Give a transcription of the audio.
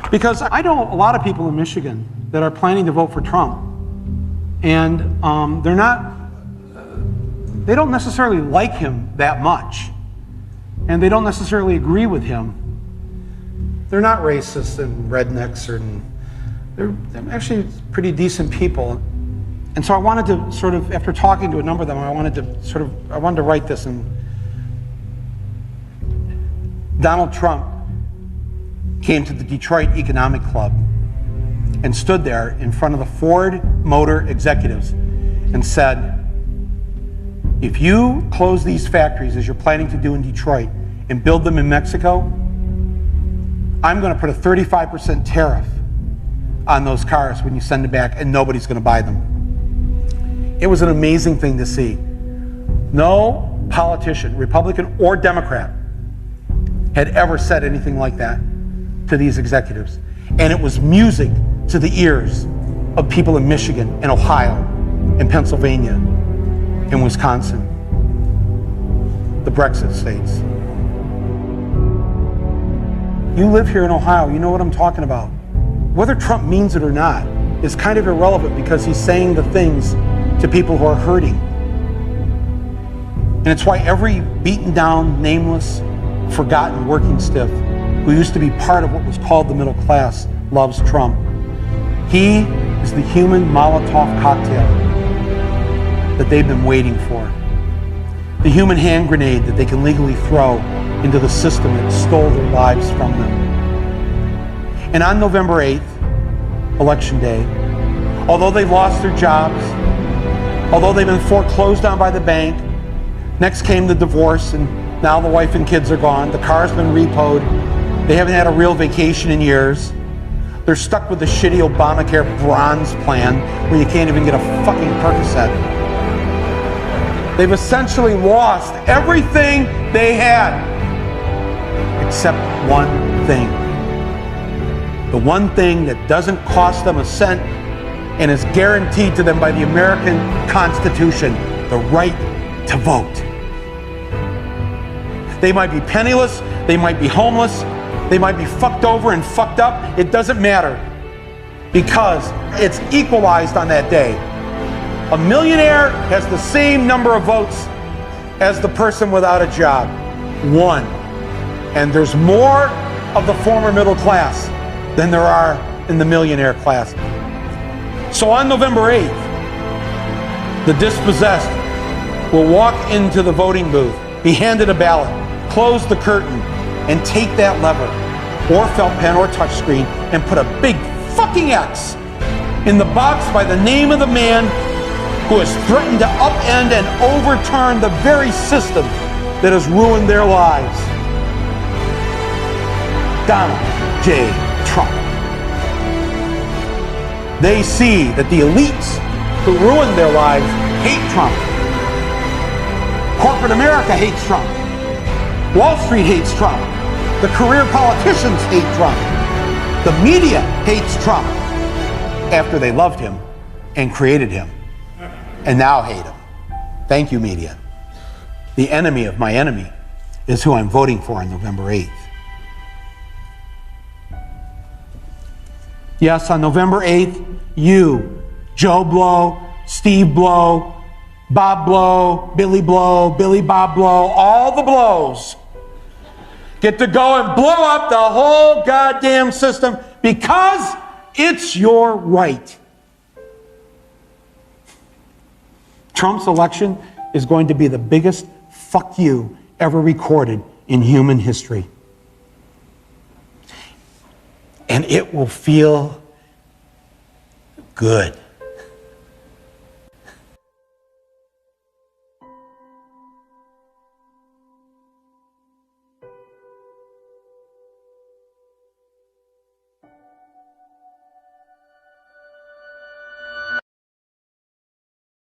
Because I know a lot of people in Michigan that are planning to vote for Trump, and they don't necessarily like him that much, and they don't necessarily agree with him. They're not racist and rednecks, they're actually pretty decent people. And so I wanted to sort of, after talking to a number of them, I wanted to write this. And Donald Trump came to the Detroit Economic Club and stood there in front of the Ford Motor executives and said, if you close these factories as you're planning to do in Detroit and build them in Mexico, I'm going to put a 35% tariff on those cars when you send them back, and nobody's going to buy them. It was an amazing thing to see. No politician, Republican or Democrat, had ever said anything like that to these executives. And it was music to the ears of people in Michigan and Ohio and Pennsylvania and Wisconsin, the Brexit states. You live here in Ohio, you know what I'm talking about. Whether Trump means it or not is kind of irrelevant, because he's saying the things to people who are hurting. And it's why every beaten down, nameless, forgotten working stiff who used to be part of what was called the middle class loves Trump. He is the human Molotov cocktail that they've been waiting for. The human hand grenade that they can legally throw into the system that stole their lives from them. And on November 8th, Election Day, although they've lost their jobs, although they've been foreclosed on by the bank, next came the divorce, and now the wife and kids are gone, the car's been repoed, they haven't had a real vacation in years, they're stuck with the shitty Obamacare bronze plan where you can't even get a fucking Percocet. They've essentially lost everything they had, except one thing. The one thing that doesn't cost them a cent and is guaranteed to them by the American Constitution, the right to vote. They might be penniless, they might be homeless, they might be fucked over and fucked up. It doesn't matter, because it's equalized on that day. A millionaire has the same number of votes as the person without a job. One. And there's more of the former middle class than there are in the millionaire class. So on November 8th, the dispossessed will walk into the voting booth, be handed a ballot, close the curtain, and take that lever, or felt pen or touchscreen, and put a big fucking X in the box by the name of the man who has threatened to upend and overturn the very system that has ruined their lives. Donald J. Trump. They see that the elites who ruined their lives hate Trump. Corporate America hates Trump. Wall Street hates Trump. The career politicians hate Trump. The media hates Trump after they loved him and created him, and now hate him. Thank you, media. The enemy of my enemy is who I'm voting for on November 8th. Yes, on November 8th, you, Joe Blow, Steve Blow, Bob Blow, Billy Bob Blow, all the blows, get to go and blow up the whole goddamn system because it's your right. Trump's election is going to be the biggest fuck you ever recorded in human history. And it will feel good.